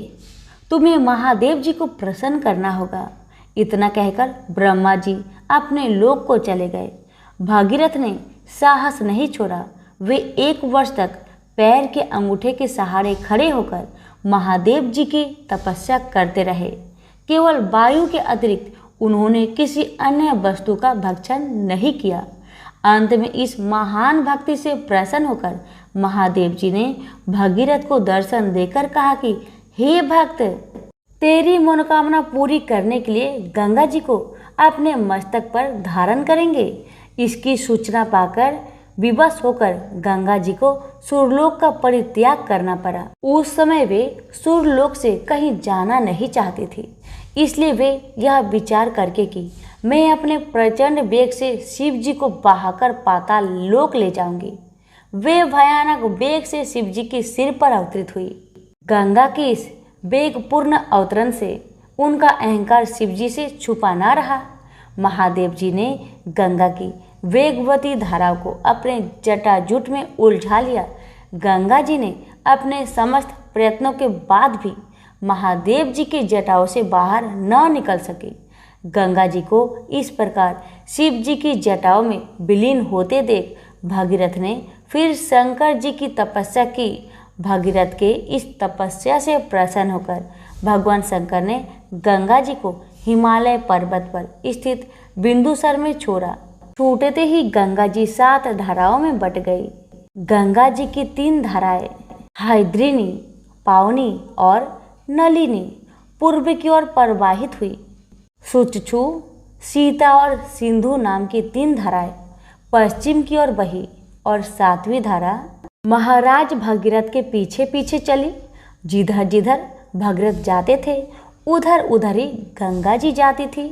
तुम्हें महादेव जी को प्रसन्न करना होगा। इतना कहकर ब्रह्मा जी अपने लोक को चले गए। भागीरथ ने साहस नहीं छोड़ा। वे 1 वर्ष तक पैर के अंगूठे के सहारे खड़े होकर महादेव जी की तपस्या करते रहे। केवल वायु के अतिरिक्त उन्होंने किसी अन्य वस्तु का भक्षण नहीं किया। अंत में इस महान भक्ति से प्रसन्न होकर महादेव जी ने भगीरथ को दर्शन देकर कहा कि हे भक्त, तेरी मनोकामना पूरी करने के लिए गंगा जी को अपने मस्तक पर धारण करेंगे। इसकी सूचना पाकर विवश होकर गंगा जी को सूर्यलोक का परित्याग करना पड़ा। उस समय वे सूर्यलोक से कहीं जाना नहीं चाहती थी, इसलिए वे यह विचार करके कि मैं अपने प्रचंड वेग से शिव जी को बहाकर पाताल लोक ले जाऊंगी। वे भयानक वेग से शिव जी के सिर पर अवतरित हुई। गंगा की इस वेगपूर्ण अवतरण से उनका अहंकार शिव जी से छुपा ना रहा। महादेव जी ने गंगा की वेगवती धाराओं को अपने जटाजूट में उलझा लिया। गंगा जी ने अपने समस्त प्रयत्नों के बाद भी महादेव जी के जटाओं से बाहर न निकल सकी। गंगा जी को इस प्रकार शिव जी की जटाओं में विलीन होते देख भागीरथ ने फिर शंकर जी की तपस्या की। भागीरथ के इस तपस्या से प्रसन्न होकर भगवान शंकर ने गंगा जी को हिमालय पर्वत पर स्थित बिंदुसर में छोड़ा। छूटते ही गंगा जी 7 धाराओं में बट गई। गंगा जी की 3 धाराएं हैद्रिनी, पावनी और नलिनी पूर्व की ओर प्रवाहित हुई। सुचक्षु, सीता और सिंधु नाम की 3 धाराएं पश्चिम की ओर बही और 7वीं धारा महाराज भगीरथ के पीछे पीछे चली। जिधर जिधर भगीरथ जाते थे उधर उधर ही गंगा जी जाती थी।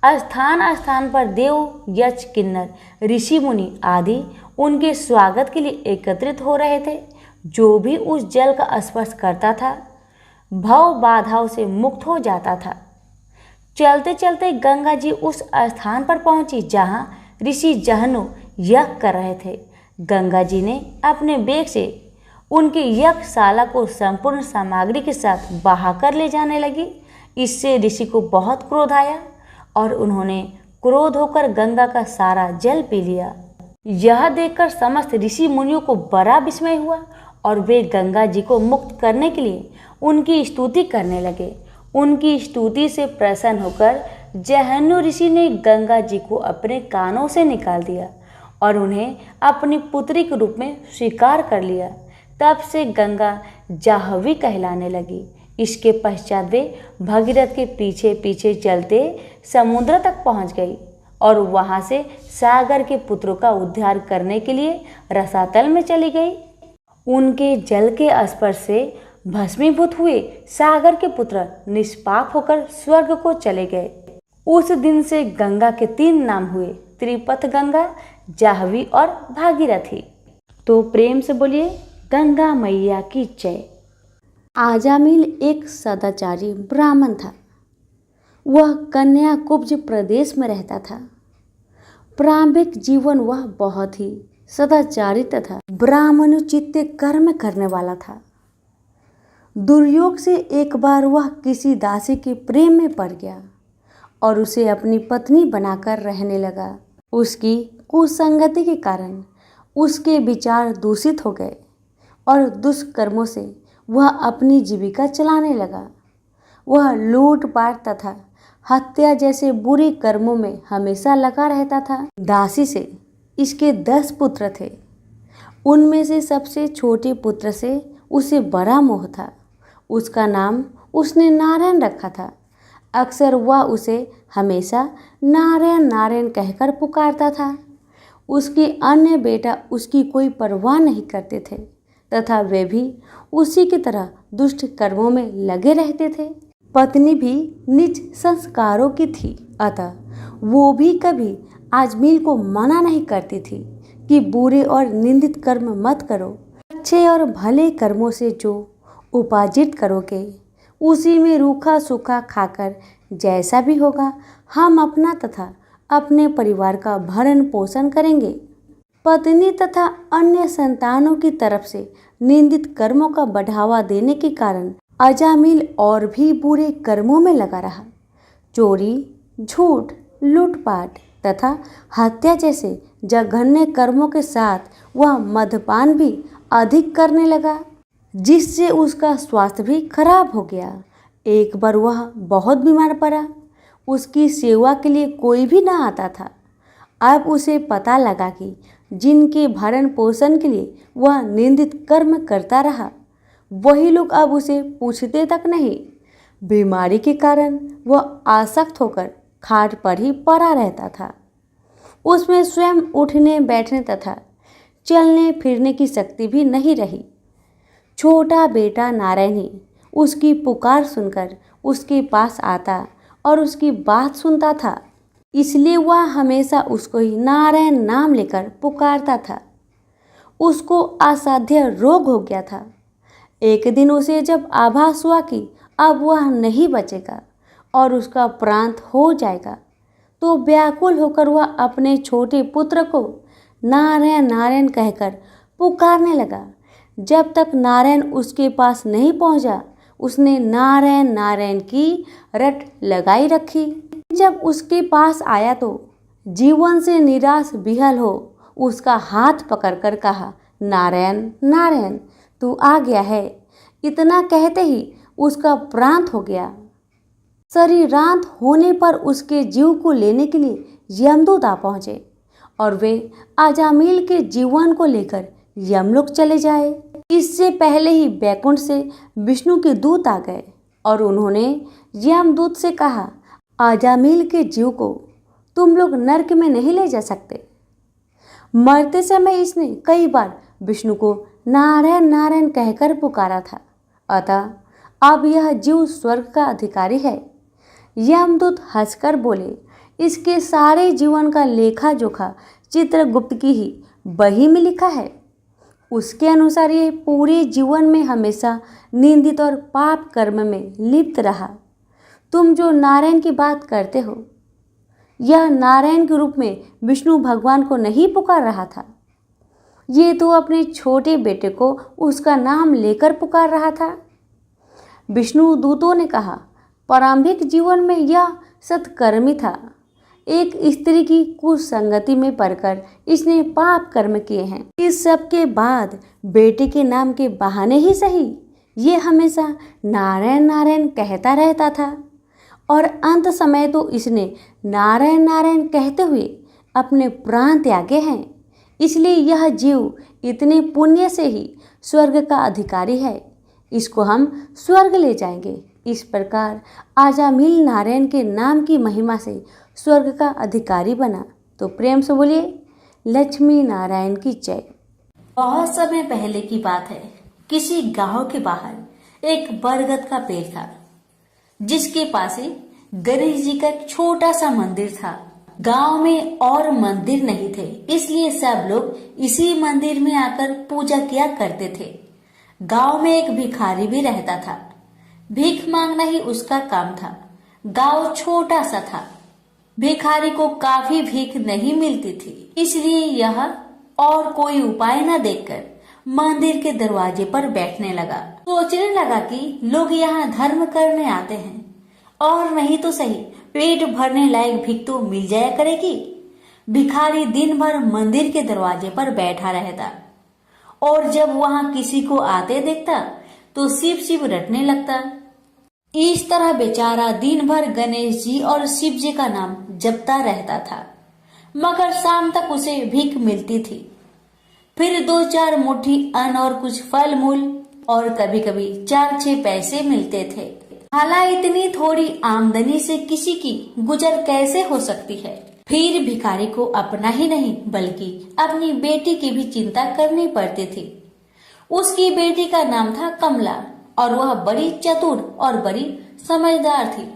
स्थान स्थान पर देव, यक्ष, किन्नर, ऋषि मुनि आदि उनके स्वागत के लिए एकत्रित हो रहे थे। जो भी उस जल का स्पर्श करता था भव बाधाओं से मुक्त हो जाता था। चलते चलते गंगा जी उस स्थान पर पहुंची जहां ऋषि जहनु यज्ञ कर रहे थे। गंगा जी ने अपने वेग से उनकी यज्ञशाला को संपूर्ण सामग्री के साथ बहाकर ले जाने लगी। इससे ऋषि को बहुत क्रोध आया और उन्होंने क्रोध होकर गंगा का सारा जल पी लिया। यह देखकर समस्त ऋषि मुनियों को बड़ा विस्मय हुआ और वे गंगा जी को मुक्त करने के लिए उनकी स्तुति करने लगे। उनकी स्तुति से प्रसन्न होकर जहन्नु ऋषि ने गंगा जी को अपने कानों से निकाल दिया और उन्हें अपनी पुत्री के रूप में स्वीकार कर लिया। तब से गंगा जाह्नवी कहलाने लगी। इसके पश्चात वे भगीरथ के पीछे पीछे चलते समुद्र तक पहुंच गई और वहां से सागर के पुत्रों का उद्धार करने के लिए रसातल में चली गई। उनके जल के स्पर्श से भस्मीभूत हुए सागर के पुत्र निष्पाप होकर स्वर्ग को चले गए। उस दिन से गंगा के 3 नाम हुए, त्रिपथ गंगा, जाह्नवी और भागीरथी। तो प्रेम से बोलिए गंगा मैया की जय। आजामिल एक सदाचारी ब्राह्मण था। वह कन्याकुब्ज प्रदेश में रहता था। प्रारंभिक जीवन वह बहुत ही सदाचारी तथा ब्राह्मणोचित कर्म करने वाला था। दुर्योग से एक बार वह किसी दासी के प्रेम में पड़ गया और उसे अपनी पत्नी बनाकर रहने लगा। उसकी कुसंगति के कारण उसके विचार दूषित हो गए और दुष्कर्मों से वह अपनी जीविका चलाने लगा। वह लूटपाट तथा हत्या जैसे बुरे कर्मों में हमेशा लगा रहता था। दासी से इसके 10 पुत्र थे। उनमें से सबसे छोटे पुत्र से उसे बड़ा मोह था। उसका नाम उसने नारायण रखा था। अक्सर वह उसे हमेशा नारायण नारायण कहकर पुकारता था। उसके अन्य बेटा उसकी कोई परवाह नहीं करते थे तथा वे भी उसी की तरह दुष्ट कर्मों में लगे रहते थे। पत्नी भी नीच संस्कारों की थी, अतः वो भी कभी आजमील को मना नहीं करती थी कि बुरे और निंदित कर्म मत करो। अच्छे और भले कर्मों से जो उपार्जित करोगे उसी में रूखा सूखा खाकर जैसा भी होगा हम अपना तथा अपने परिवार का भरण पोषण करेंगे। पत्नी तथा अन्य संतानों की तरफ से निंदित कर्मों का बढ़ावा देने के कारण अजामिल और भी बुरे कर्मों में लगा रहा। चोरी, झूठ, लूटपाट तथा हत्या जैसे जघन्य कर्मों के साथ वह मद्यपान भी अधिक करने लगा, जिससे उसका स्वास्थ्य भी खराब हो गया। एक बार वह बहुत बीमार पड़ा। उसकी सेवा के लिए कोई भी न आता था। अब उसे पता लगा कि जिनके भरण पोषण के लिए वह निंदित कर्म करता रहा, वही लोग अब उसे पूछते तक नहीं। बीमारी के कारण वह आसक्त होकर खाट पर ही पड़ा रहता था। उसमें स्वयं उठने बैठने तथा चलने फिरने की शक्ति भी नहीं रही। छोटा बेटा नारायण ही उसकी पुकार सुनकर उसके पास आता और उसकी बात सुनता था, इसलिए वह हमेशा उसको ही नारायण नाम लेकर पुकारता था। उसको असाध्य रोग हो गया था। एक दिन उसे जब आभास हुआ कि अब वह नहीं बचेगा और उसका प्रांत हो जाएगा, तो व्याकुल होकर वह अपने छोटे पुत्र को नारायण नारायण कहकर पुकारने लगा। जब तक नारायण उसके पास नहीं पहुंचा, उसने नारायण नारायण की रट लगाई रखी। जब उसके पास आया तो जीवन से निराश विहल हो उसका हाथ पकड़कर कहा, नारायण नारायण तू आ गया है। इतना कहते ही उसका प्रांत हो गया। शरीरांत होने पर उसके जीव को लेने के लिए यमदूत आ पहुंचे और वे अजामिल के जीवन को लेकर यमलोक चले जाए। इससे पहले ही बैकुंठ से विष्णु के दूत आ गए और उन्होंने यमदूत से कहा, अजामिल के जीव को तुम लोग नरक में नहीं ले जा सकते। मरते समय इसने कई बार विष्णु को नारायण नारायण कहकर पुकारा था, अतः अब यह जीव स्वर्ग का अधिकारी है। यमदूत हंसकर बोले, इसके सारे जीवन का लेखा जोखा चित्रगुप्त की ही बही में लिखा है। उसके अनुसार ये पूरे जीवन में हमेशा निंदित और पाप कर्म में लिप्त रहा। तुम जो नारायण की बात करते हो, यह नारायण के रूप में विष्णु भगवान को नहीं पुकार रहा था। ये तो अपने छोटे बेटे को उसका नाम लेकर पुकार रहा था। विष्णु दूतों ने कहा, प्रारंभिक जीवन में यह सत्कर्मी था। एक स्त्री की कुसंगति में पड़कर इसने पाप कर्म किए हैं। इस सब के बाद बेटे के नाम के बहाने ही सही ये हमेशा नारायण नारायण कहता रहता था और अंत समय तो इसने नारायण नारायण कहते हुए अपने प्राण त्यागे हैं। इसलिए यह जीव इतने पुण्य से ही स्वर्ग का अधिकारी है। इसको हम स्वर्ग ले जाएंगे। इस प्रकार अजामिल नारायण के नाम की महिमा से स्वर्ग का अधिकारी बना। तो प्रेम से बोलिए, लक्ष्मी नारायण की जय। बहुत समय पहले की बात है। किसी गांव के बाहर एक बरगद का पेड़ था, जिसके पास ही गणेश जी का एक छोटा सा मंदिर था। गांव में और मंदिर नहीं थे, इसलिए सब लोग इसी मंदिर में आकर पूजा किया करते थे। गांव में एक भिखारी भी रहता था। भीख मांगना ही उसका काम था। गांव छोटा सा था। भिखारी को काफी भीख नहीं मिलती थी, इसलिए यह और कोई उपाय न देखकर मंदिर के दरवाजे पर बैठने लगा। सोचने लगा कि लोग यहाँ धर्म करने आते हैं और नहीं तो सही पेट भरने लायक भीख तो मिल जाया करेगी। भिखारी दिन भर मंदिर के दरवाजे पर बैठा रहता और जब वहाँ किसी को आते देखता तो शिव शिव रटने लगता। इस तरह बेचारा दिन भर गणेश जी और शिव जी का नाम जपता रहता था, मगर शाम तक उसे भीख मिलती थी। फिर 2-4 मुट्ठी अन्न और कुछ फल मूल और कभी कभी 4-6 पैसे मिलते थे। हालांकि इतनी थोड़ी आमदनी से किसी की गुजर कैसे हो सकती है। फिर भिखारी को अपना ही नहीं बल्कि अपनी बेटी की भी चिंता करनी पड़ती थी। उसकी बेटी का नाम था कमला और वह बड़ी चतुर और बड़ी समझदार थी।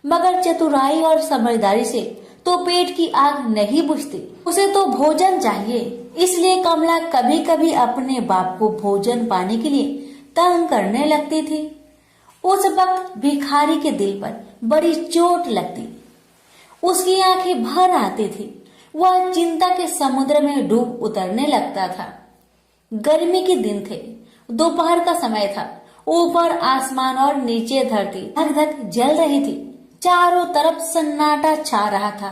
मगर चतुराई और समझदारी से तो पेट की आग नहीं बुझती, उसे तो भोजन चाहिए। इसलिए कमला कभी कभी अपने बाप को भोजन पाने के लिए तंग करने लगती थी। उस वक्त भिखारी के दिल पर बड़ी चोट लगती, उसकी आंखें भर आती थी, वह चिंता के समुद्र में डूब उतरने लगता था। गर्मी के दिन थे, दोपहर का समय था। ऊपर आसमान और नीचे धरती धक धक जल रही थी। चारों तरफ सन्नाटा छा रहा था।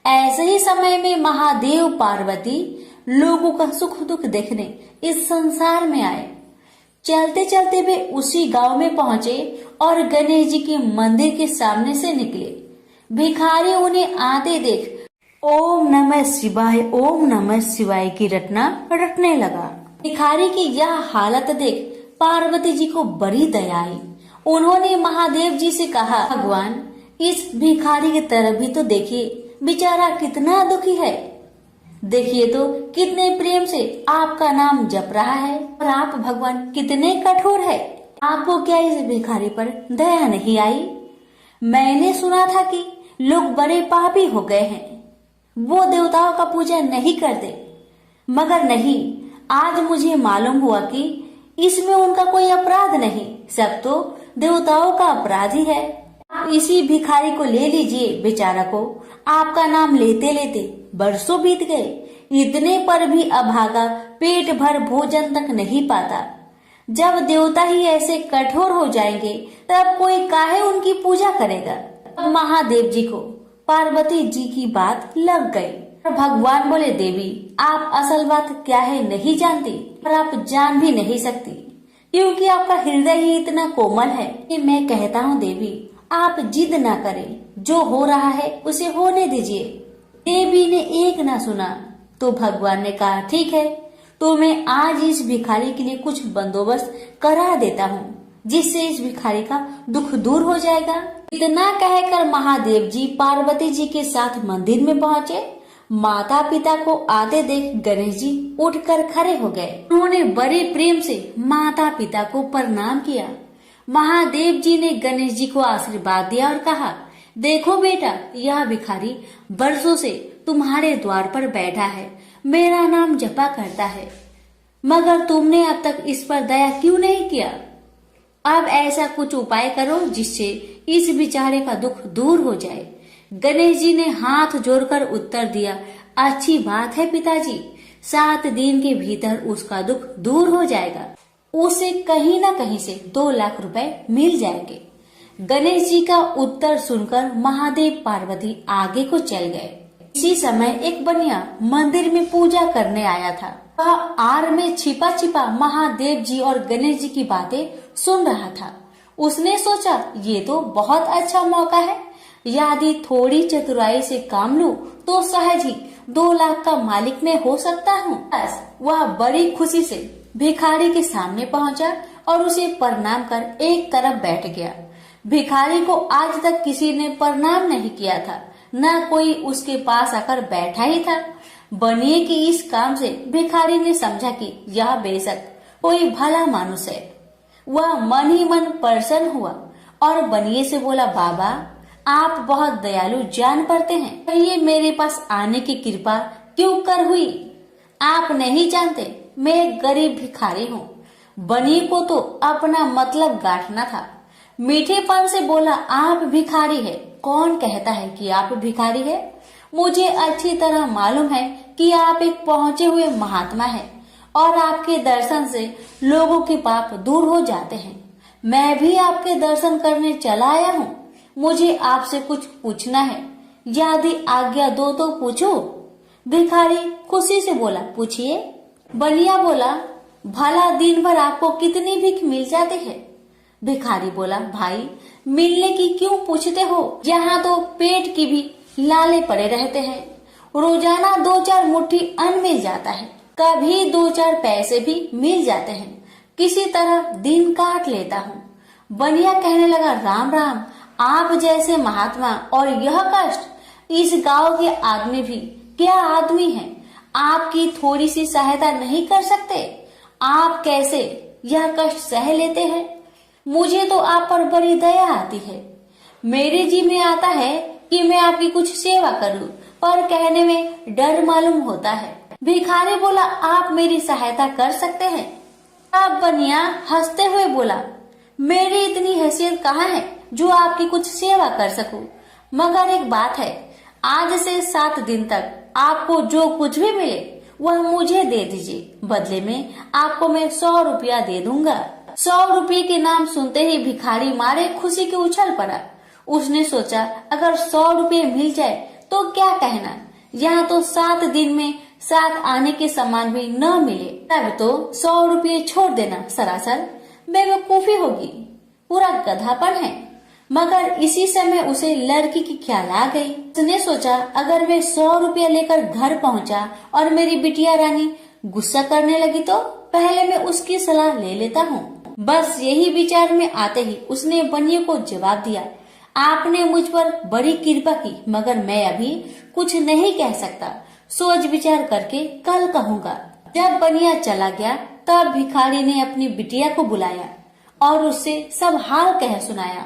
ऐसे ही समय में महादेव पार्वती लोगों का सुख दुख देखने इस संसार में आए। चलते चलते वे उसी गांव में पहुंचे और गणेश जी के मंदिर के सामने से निकले। भिखारी उन्हें आते देख ओम नमः शिवाय की रटना रटने लगा। भिखारी की यह हालत देख पार्वती जी को बड़ी दया आई। उन्होंने महादेव जी से कहा, भगवान इस भिखारी की तरफ भी तो देखिए, बेचारा कितना दुखी है। देखिए तो कितने प्रेम से आपका नाम जप रहा है और आप भगवान कितने कठोर है। आपको क्या इस भिखारी पर दया नहीं आई? मैंने सुना था कि लोग बड़े पापी हो गए हैं, वो देवताओं का पूजा नहीं करते, मगर नहीं, आज मुझे मालूम हुआ कि इसमें उनका कोई अपराध नहीं, सब तो देवताओं का अपराध ही है। आप इसी भिखारी को ले लीजिए। बेचारा को आपका नाम लेते लेते बरसों बीत गए, इतने पर भी अभागा पेट भर भोजन तक नहीं पाता। जब देवता ही ऐसे कठोर हो जाएंगे तब कोई काहे उनकी पूजा करेगा। अब महादेव जी को पार्वती जी की बात लग गई। भगवान बोले, देवी आप असल बात क्या है नहीं जानती और आप जान भी नहीं सकती, क्योंकि आपका हृदय ही इतना कोमल है कि मैं कहता हूँ देवी आप जिद ना करें, जो हो रहा है उसे होने दीजिए। देवी ने एक ना सुना तो भगवान ने कहा, ठीक है, तो मैं आज इस भिखारी के लिए कुछ बंदोबस्त करा देता हूँ, जिससे इस भिखारी का दुख दूर हो जाएगा। इतना कहकर महादेव जी पार्वती जी के साथ मंदिर में पहुँचे। माता पिता को आते देख गणेश जी उठकर खड़े हो गए। उन्होंने बड़े प्रेम से माता पिता को प्रणाम किया। महादेव जी ने गणेश जी को आशीर्वाद दिया और कहा, देखो बेटा, यह भिखारी बरसों से तुम्हारे द्वार पर बैठा है, मेरा नाम जपा करता है, मगर तुमने अब तक इस पर दया क्यों नहीं किया? अब ऐसा कुछ उपाय करो जिससे इस बेचारे का दुख दूर हो जाए। गणेश जी ने हाथ जोड़कर उत्तर दिया, अच्छी बात है पिताजी, 7 दिन के भीतर उसका दुख दूर हो जाएगा, उसे कहीं न कहीं से 2 लाख रुपए मिल जाएंगे। गणेश जी का उत्तर सुनकर महादेव पार्वती आगे को चल गए। इसी समय एक बनिया मंदिर में पूजा करने आया था। वह आड़ में छिपा छिपा महादेव जी और गणेश जी की बातें सुन रहा था। उसने सोचा, ये तो बहुत अच्छा मौका है, यदि थोड़ी चतुराई से काम लूं तो सहज ही 2 लाख का मालिक मैं हो सकता हूँ। बस वह बड़ी खुशी से भिखारी के सामने पहुंचा और उसे प्रणाम कर एक तरफ बैठ गया। भिखारी को आज तक किसी ने प्रणाम नहीं किया था, न कोई उसके पास आकर बैठा ही था। बनिए की इस काम से भिखारी ने समझा कि यह बेशक कोई भला मानुष है। वह मन ही मन प्रसन्न हुआ और बनिए से बोला, बाबा आप बहुत दयालु जान पड़ते हैं, कहिए मेरे पास आने की कृपा क्यों कर हुई? आप नहीं जानते मैं एक गरीब भिखारी हूँ। बनिए को तो अपना मतलब गांठना था। मीठेपन से बोला, आप भिखारी है? कौन कहता है कि आप भिखारी है? मुझे अच्छी तरह मालूम है कि आप एक पहुंचे हुए महात्मा हैं और आपके दर्शन से लोगों के पाप दूर हो जाते हैं। मैं भी आपके दर्शन करने चला आया हूँ। मुझे आपसे कुछ पूछना है, यदि आज्ञा दो तो पूछो। भिखारी खुशी से बोला, पूछिए। बनिया बोला, भला दिन भर आपको कितनी भीख मिल जाती है? भिखारी बोला, भाई मिलने की क्यों पूछते हो, यहाँ तो पेट की भी लाले पड़े रहते हैं। रोजाना 2-4 मुट्ठी अन्न मिल जाता है, कभी 2-4 पैसे भी मिल जाते हैं, किसी तरह दिन काट लेता हूँ। बनिया कहने लगा, राम राम, आप जैसे महात्मा और यह कष्ट, इस गांव के आदमी भी क्या आदमी हैं? आपकी थोड़ी सी सहायता नहीं कर सकते? आप कैसे यह कष्ट सह लेते हैं? मुझे तो आप पर बड़ी दया आती है। मेरे जी में आता है कि मैं आपकी कुछ सेवा करूं, पर कहने में डर मालूम होता है। भिखारी बोला, आप मेरी सहायता कर सकते हैं? अब बनिया हंसते हुए बोला, मेरी इतनी हैसियत कहाँ है जो आपकी कुछ सेवा कर सकूं? मगर एक बात है, आज से 7 दिन तक आपको जो कुछ भी मिले वह मुझे दे दीजिए। बदले में आपको मैं 100 रुपया दे दूंगा। 100 रुपये के नाम सुनते ही भिखारी मारे खुशी के उछल पड़ा। उसने सोचा, अगर 100 रुपये मिल जाए तो क्या कहना, यहाँ तो 7 दिन में 7 आने के सामान भी न मिले, तब तो 100 रुपये छोड़ देना सरासर बेवकूफी होगी, पूरा गधापन है। मगर इसी समय उसे लड़की की ख्याल आ गई। उसने सोचा, अगर मैं 100 रुपया लेकर घर पहुंचा और मेरी बिटिया रानी गुस्सा करने लगी तो पहले मैं उसकी सलाह ले लेता हूँ। बस यही विचार में आते ही उसने बनिए को जवाब दिया, आपने मुझ पर बड़ी कृपा की, मगर मैं अभी कुछ नहीं कह सकता, सोच विचार करके कल कहूँगा। जब बनिया चला गया तब भिखारी ने अपनी बिटिया को बुलाया और उससे सब हाल कह सुनाया।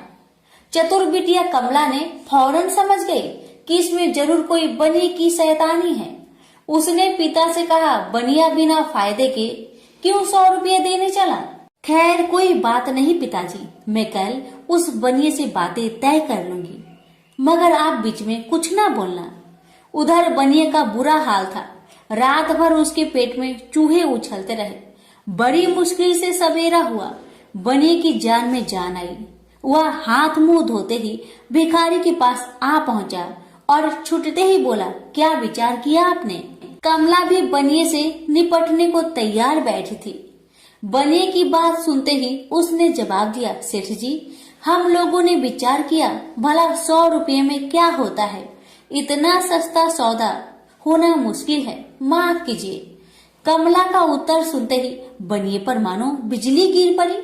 चतुर बिटिया कमला ने फौरन समझ गई कि इसमें जरूर कोई बनिए की शैतानी है। उसने पिता से कहा, बनिया बिना फायदे के क्यों 100 रुपये देने चला? खैर कोई बात नहीं पिताजी, मैं कल उस बनिए से बातें तय कर लूंगी, मगर आप बीच में कुछ ना बोलना। उधर बनिए का बुरा हाल था। रात भर उसके पेट में चूहे उछलते रहे। बड़ी मुश्किल से सवेरा हुआ, बनिए की जान में जान आई। वह हाथ मुंह धोते ही भिखारी के पास आ पहुंचा और छुटते ही बोला, क्या विचार किया आपने? कमला भी बनिए से निपटने को तैयार बैठी थी। बनिए की बात सुनते ही उसने जवाब दिया, सेठ जी, हम लोगों ने विचार किया, भला 100 रुपये में क्या होता है, इतना सस्ता सौदा होना मुश्किल है, माफ कीजिए। कमला का उत्तर सुनते ही बनिए पर मानो बिजली गिर पड़ी।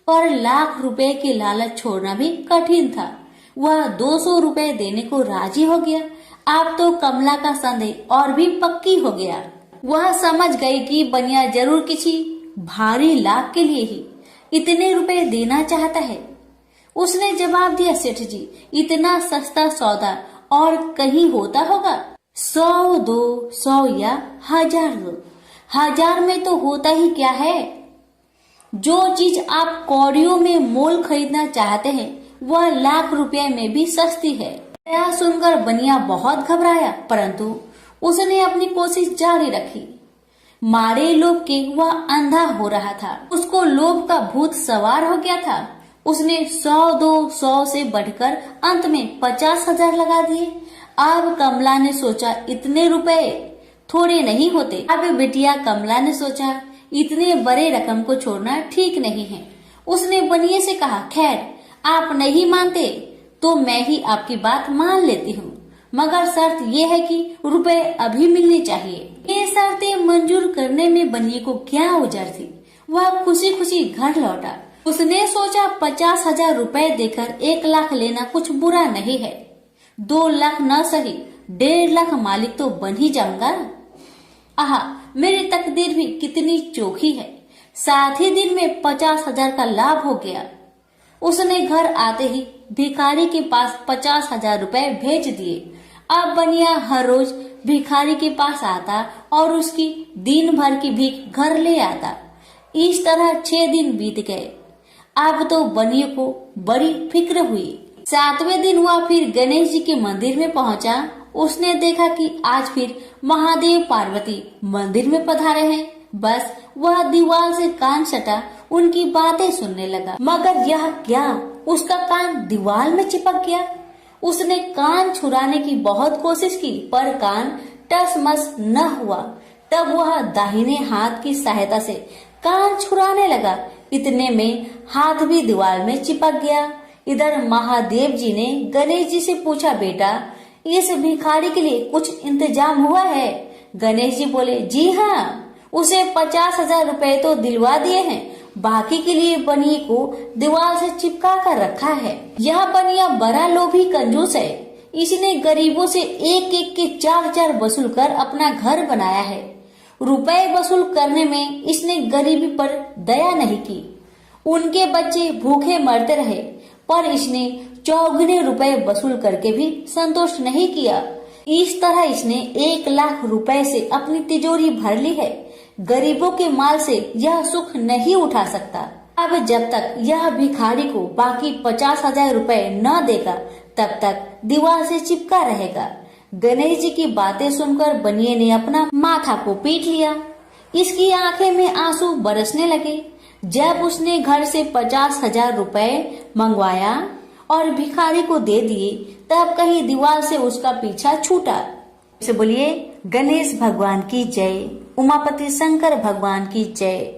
पर लाख रुपए के लालच छोड़ना भी कठिन था। वह 200 रुपए देने को राजी हो गया। अब तो कमला का संदेह और भी पक्की हो गया। वह समझ गई कि बनिया जरूर किसी भारी लाभ के लिए ही इतने रुपए देना चाहता है। उसने जवाब दिया, सेठ जी, इतना सस्ता सौदा और कहीं होता होगा? 100 दो, 100 या 1000 दो, 1000 में तो होता ही क्या है? जो चीज आप कौड़ियों में मोल खरीदना चाहते हैं वह लाख रुपए में भी सस्ती है। यह सुनकर बनिया बहुत घबराया, परंतु उसने अपनी कोशिश जारी रखी। मारे लोभ के वह अंधा हो रहा था। उसको लोभ का भूत सवार हो गया था। उसने 100 दो, 100 से बढ़कर अंत में 50,000 लगा दिए। अब कमला ने सोचा, इतने रुपए थोड़े नहीं होते। अब बिटिया कमला ने सोचा, इतने बड़े रकम को छोड़ना ठीक नहीं है। उसने बनिए से कहा, खैर आप नहीं मानते तो मैं ही आपकी बात मान लेती हूँ, मगर शर्त यह है कि रुपए अभी मिलने चाहिए। ये शर्तें मंजूर करने में बनिए को क्या उजर थी। वह खुशी खुशी घर लौटा। उसने सोचा 50,000 रुपए देकर 1 लाख लेना कुछ बुरा नहीं है। 2 लाख न सही 1.5 लाख मालिक तो बन ही जाऊंगा। आहा, मेरी तकदीर भी कितनी चोखी है। 7 ही दिन में 50,000 का लाभ हो गया। उसने घर आते ही भिखारी के पास 50,000 रुपए भेज दिए। अब बनिया हर रोज भिखारी के पास आता और उसकी दिन भर की भीख घर ले आता। इस तरह 6 दिन बीत गए। अब तो बनिए को बड़ी फिक्र हुई। 7वें दिन वह फिर गणेश जी के मंदिर में पहुंचा। उसने देखा कि आज फिर महादेव पार्वती मंदिर में पधारे हैं। बस वह दीवार से कान सटा उनकी बातें सुनने लगा। मगर यह क्या, उसका कान दीवार में चिपक गया। उसने कान छुड़ाने की बहुत कोशिश की, पर कान टस मस न हुआ। तब वह दाहिने हाथ की सहायता से कान छुड़ाने लगा। इतने में हाथ भी दीवार में चिपक गया। इधर महादेव जी ने गणेश जी से पूछा, बेटा इस भिखारी के लिए कुछ इंतजाम हुआ है? गणेश जी बोले, जी हाँ, उसे 50,000 रुपए तो दिलवा दिए हैं, बाकी के लिए बनिए को दीवार से चिपका कर रखा है। यह बनिया बड़ा लोभी कंजूस है। इसने गरीबों से एक एक के 4-4 वसूल कर अपना घर बनाया है। रुपए वसूल करने में इसने गरीबी पर दया नहीं की। उनके बच्चे भूखे मरते रहे, पर इसने चौगुने रुपए वसूल करके भी संतोष नहीं किया। इस तरह इसने 1 लाख रुपए से अपनी तिजोरी भर ली है। गरीबों के माल से यह सुख नहीं उठा सकता। अब जब तक यह भिखारी को बाकी 50,000 रुपए न देगा, तब तक दीवार से चिपका रहेगा। गणेश जी की बातें सुनकर बनिए ने अपना माथा को पीट लिया। इसकी आंखें में आंसू बरसने लगे। जब उसने घर से 50,000 रुपए मंगवाया और भिखारी को दे दिए, तब कहीं दीवार से उसका पीछा छूटा। से बोलिए गणेश भगवान की जय, उमापति शंकर भगवान की जय।